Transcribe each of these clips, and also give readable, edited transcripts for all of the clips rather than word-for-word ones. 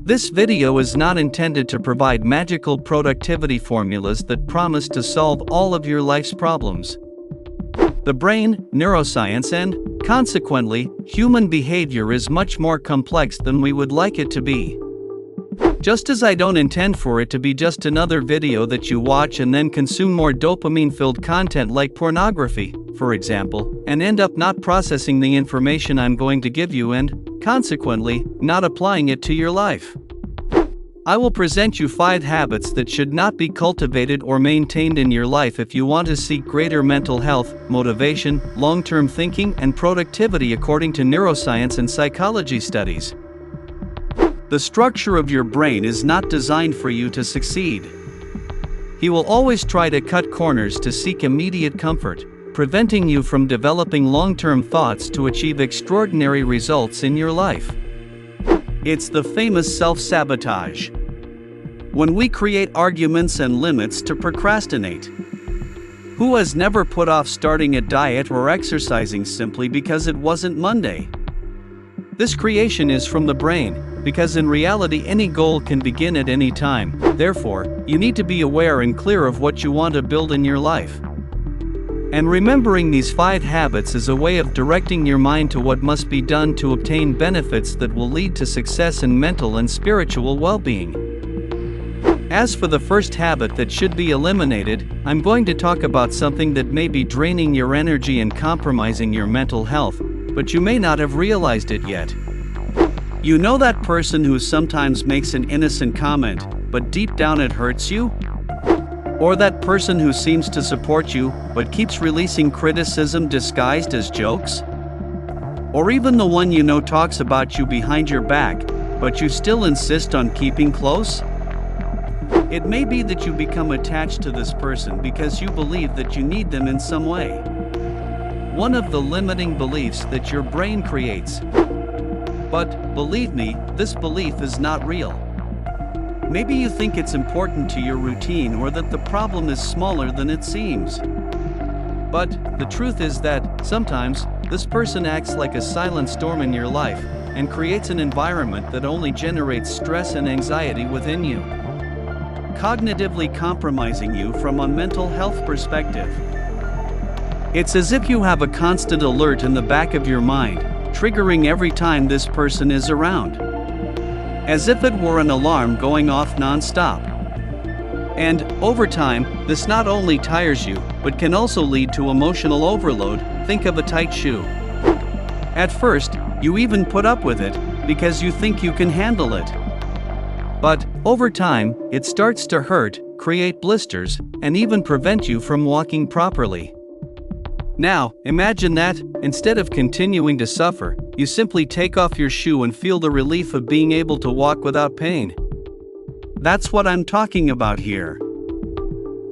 This video is not intended to provide magical productivity formulas that promise to solve all of your life's problems. The brain, neuroscience, and, consequently, human behavior is much more complex than we would like it to be. Just as I don't intend for it to be just another video that you watch and then consume more dopamine-filled content like pornography, for example, and end up not processing the information I'm going to give you and, consequently, not applying it to your life. I will present you 5 habits that should not be cultivated or maintained in your life if you want to seek greater mental health, motivation, long-term thinking, and productivity according to neuroscience and psychology studies. The structure of your brain is not designed for you to succeed. He will always try to cut corners to seek immediate comfort, preventing you from developing long-term thoughts to achieve extraordinary results in your life. It's the famous self-sabotage. When we create arguments and limits to procrastinate. Who has never put off starting a diet or exercising simply because it wasn't Monday? This creation is from the brain, because in reality any goal can begin at any time. Therefore, you need to be aware and clear of what you want to build in your life. And remembering these 5 habits is a way of directing your mind to what must be done to obtain benefits that will lead to success in mental and spiritual well-being. As for the first habit that should be eliminated, I'm going to talk about something that may be draining your energy and compromising your mental health, but you may not have realized it yet. You know that person who sometimes makes an innocent comment, but deep down it hurts you? Or that person who seems to support you, but keeps releasing criticism disguised as jokes? Or even the one you know talks about you behind your back, but you still insist on keeping close? It may be that you become attached to this person because you believe that you need them in some way. One of the limiting beliefs that your brain creates. But, believe me, this belief is not real. Maybe you think it's important to your routine or that the problem is smaller than it seems. But, the truth is that, sometimes, this person acts like a silent storm in your life, and creates an environment that only generates stress and anxiety within you, cognitively compromising you from a mental health perspective. It's as if you have a constant alert in the back of your mind, triggering every time this person is around. As if it were an alarm going off non-stop. And, over time, this not only tires you, but can also lead to emotional overload. Think of a tight shoe. At first, you even put up with it, because you think you can handle it. But, over time, it starts to hurt, create blisters, and even prevent you from walking properly. Now, imagine that, instead of continuing to suffer, you simply take off your shoe and feel the relief of being able to walk without pain. That's what I'm talking about here.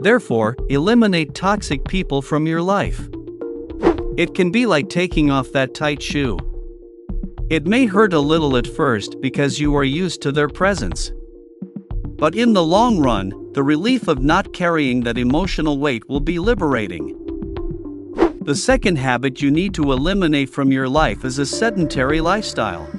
Therefore, eliminate toxic people from your life. It can be like taking off that tight shoe. It may hurt a little at first because you are used to their presence. But in the long run, the relief of not carrying that emotional weight will be liberating. The second habit you need to eliminate from your life is a sedentary lifestyle.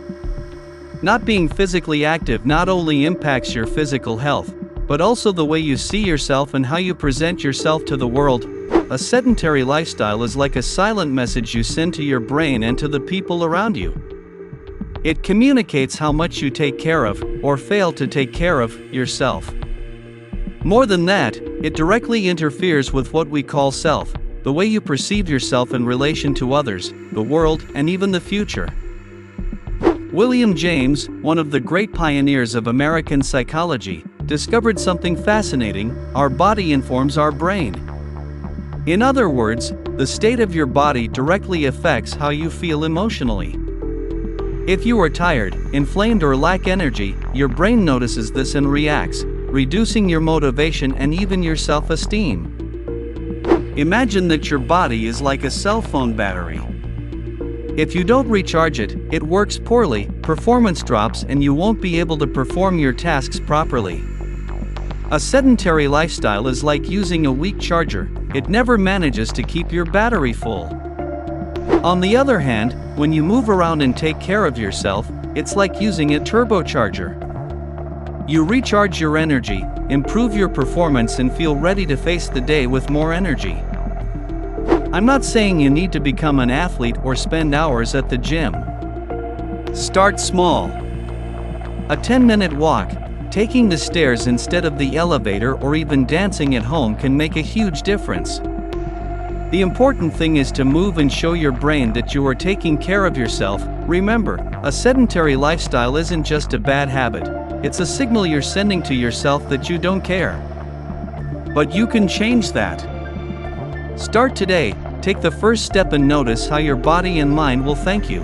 Not being physically active not only impacts your physical health, but also the way you see yourself and how you present yourself to the world. A sedentary lifestyle is like a silent message you send to your brain and to the people around you. It communicates how much you take care of, or fail to take care of, yourself. More than that, it directly interferes with what we call self, the way you perceive yourself in relation to others, the world, and even the future. William James, one of the great pioneers of American psychology, discovered something fascinating: our body informs our brain. In other words, the state of your body directly affects how you feel emotionally. If you are tired, inflamed, or lack energy, your brain notices this and reacts, reducing your motivation and even your self-esteem. Imagine that your body is like a cell phone battery. If you don't recharge it, it works poorly, performance drops, and you won't be able to perform your tasks properly. A sedentary lifestyle is like using a weak charger, it never manages to keep your battery full. On the other hand, when you move around and take care of yourself, it's like using a turbocharger. You recharge your energy, improve your performance, and feel ready to face the day with more energy. I'm not saying you need to become an athlete or spend hours at the gym. Start small. A 10-minute walk, taking the stairs instead of the elevator, or even dancing at home can make a huge difference. The important thing is to move and show your brain that you are taking care of yourself. Remember, a sedentary lifestyle isn't just a bad habit, it's a signal you're sending to yourself that you don't care. But you can change that. Start today, take the first step and notice how your body and mind will thank you.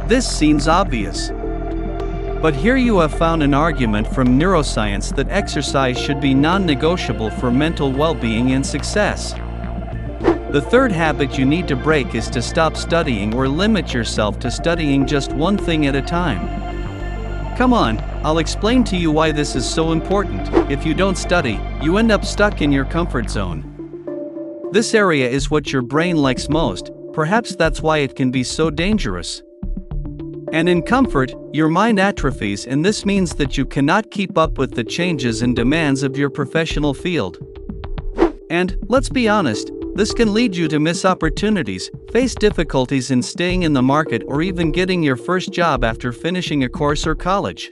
This seems obvious. But here you have found an argument from neuroscience that exercise should be non-negotiable for mental well-being and success. The third habit you need to break is to stop studying or limit yourself to studying just one thing at a time. Come on, I'll explain to you why this is so important. If you don't study, you end up stuck in your comfort zone. This area is what your brain likes most, perhaps that's why it can be so dangerous. And in comfort, your mind atrophies, and this means that you cannot keep up with the changes and demands of your professional field. And, let's be honest, this can lead you to miss opportunities, face difficulties in staying in the market, or even getting your first job after finishing a course or college.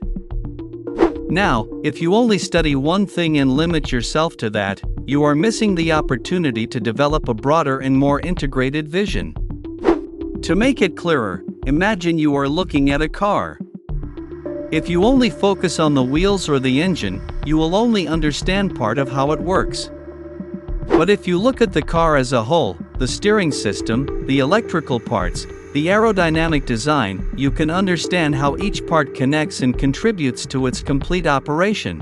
Now, if you only study one thing and limit yourself to that, you are missing the opportunity to develop a broader and more integrated vision. To make it clearer, imagine you are looking at a car. If you only focus on the wheels or the engine, you will only understand part of how it works. But if you look at the car as a whole, the steering system, the electrical parts, the aerodynamic design, you can understand how each part connects and contributes to its complete operation.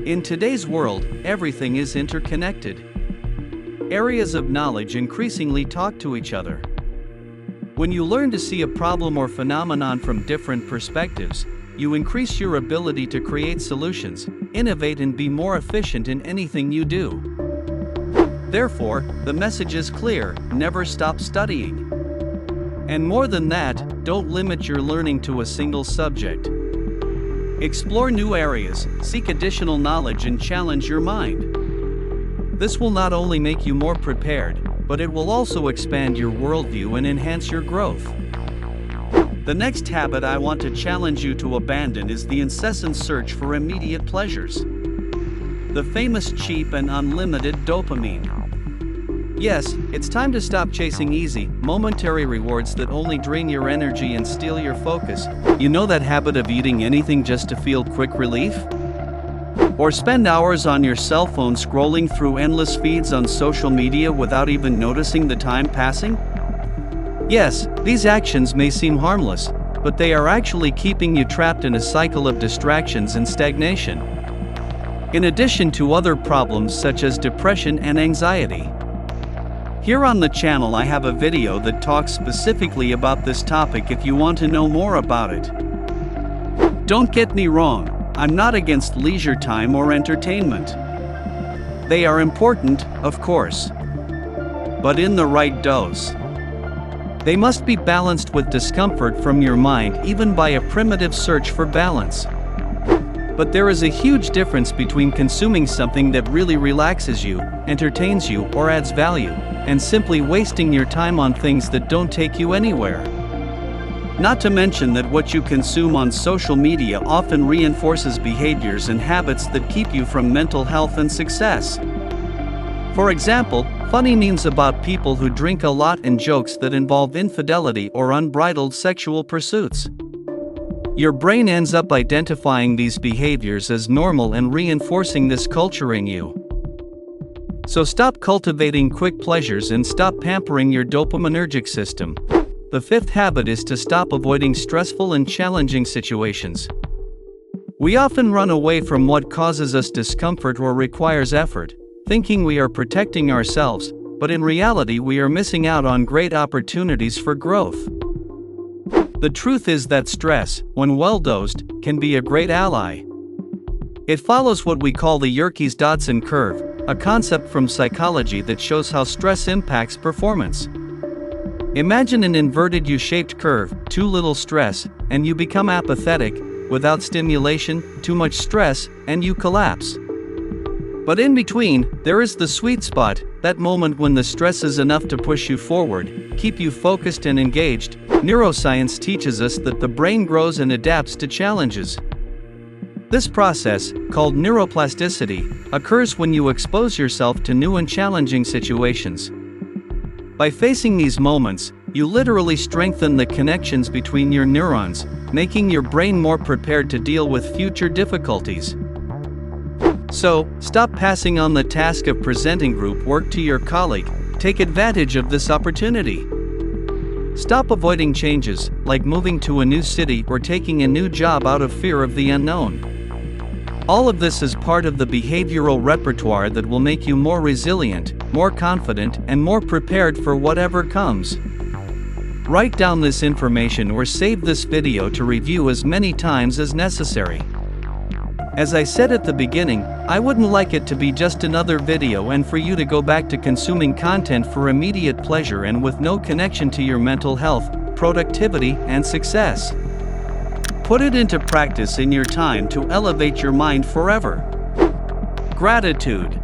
In today's world, everything is interconnected. Areas of knowledge increasingly talk to each other. When you learn to see a problem or phenomenon from different perspectives, you increase your ability to create solutions, innovate, and be more efficient in anything you do. Therefore, the message is clear: never stop studying. And more than that, don't limit your learning to a single subject. Explore new areas, seek additional knowledge, and challenge your mind. This will not only make you more prepared, but it will also expand your worldview and enhance your growth. The next habit I want to challenge you to abandon is the incessant search for immediate pleasures. The famous cheap and unlimited dopamine. Yes, it's time to stop chasing easy, momentary rewards that only drain your energy and steal your focus. You know that habit of eating anything just to feel quick relief? Or spend hours on your cell phone scrolling through endless feeds on social media without even noticing the time passing? Yes, these actions may seem harmless, but they are actually keeping you trapped in a cycle of distractions and stagnation. In addition to other problems such as depression and anxiety. Here on the channel I have a video that talks specifically about this topic if you want to know more about it. Don't get me wrong, I'm not against leisure time or entertainment. They are important, of course. But in the right dose. They must be balanced with discomfort from your mind, even by a primitive search for balance. But there is a huge difference between consuming something that really relaxes you, entertains you, or adds value, and simply wasting your time on things that don't take you anywhere. Not to mention that what you consume on social media often reinforces behaviors and habits that keep you from mental health and success. For example, funny memes about people who drink a lot and jokes that involve infidelity or unbridled sexual pursuits. Your brain ends up identifying these behaviors as normal and reinforcing this culture in you. So stop cultivating quick pleasures and stop pampering your dopaminergic system. The fifth habit is to stop avoiding stressful and challenging situations. We often run away from what causes us discomfort or requires effort, thinking we are protecting ourselves, but in reality we are missing out on great opportunities for growth. The truth is that stress, when well dosed, can be a great ally. It follows what we call the Yerkes-Dodson curve, a concept from psychology that shows how stress impacts performance. Imagine an inverted U-shaped curve: too little stress, and you become apathetic, without stimulation, too much stress, and you collapse. But in between, there is the sweet spot, that moment when the stress is enough to push you forward, keep you focused and engaged. Neuroscience teaches us that the brain grows and adapts to challenges. This process, called neuroplasticity, occurs when you expose yourself to new and challenging situations. By facing these moments, you literally strengthen the connections between your neurons, making your brain more prepared to deal with future difficulties. So, stop passing on the task of presenting group work to your colleague. Take advantage of this opportunity. Stop avoiding changes, like moving to a new city or taking a new job out of fear of the unknown. All of this is part of the behavioral repertoire that will make you more resilient, more confident, and more prepared for whatever comes. Write down this information or save this video to review as many times as necessary. As I said at the beginning, I wouldn't like it to be just another video and for you to go back to consuming content for immediate pleasure and with no connection to your mental health, productivity, and success. Put it into practice in your time to elevate your mind forever. Gratitude.